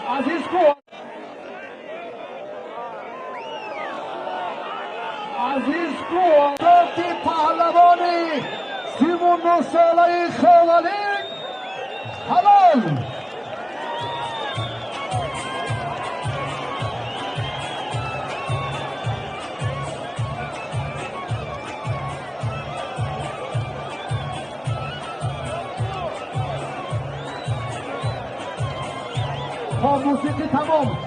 عزیز کو عزیز کو صوتی پهلوانی 39 ساله خالدی حلال موسیقی تمام.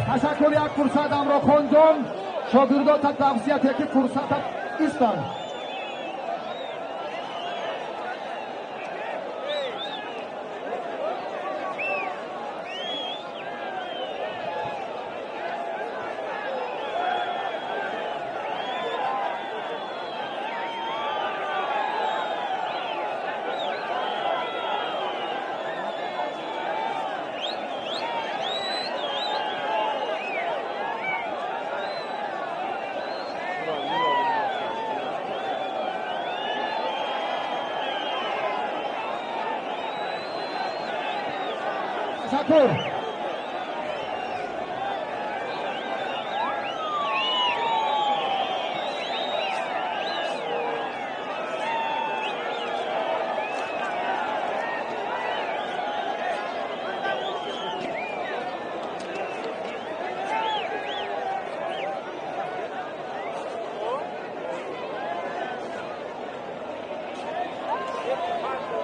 تشکر یک فرصت امرا خانجان شاگردات تغذیت یکی فرصت ایستان. تشکر.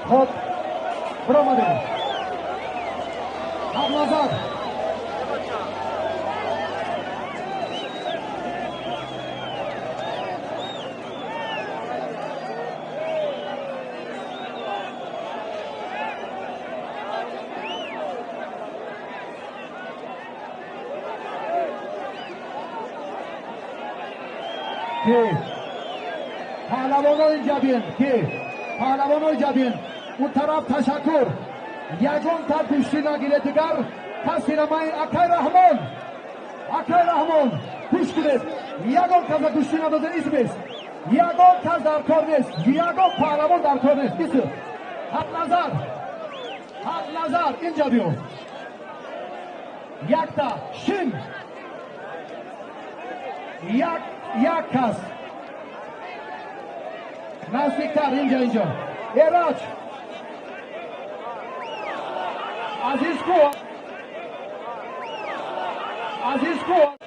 خب برآمدیم. نظر که پهلوان اینجا بین اینجا بین اون طرف تشکر یگون تا گوشتی نگیره دیگر کسی نمایی اکی رحمان گوش کنید یگون کس گوشتی ندازه اسم است یگون کس در کار نیست یگون پهلوان در کار نیست کسی حق نظر اینجا بیو یک تا شین یک کس نزدیکتر اینجا ایراج عزیز کو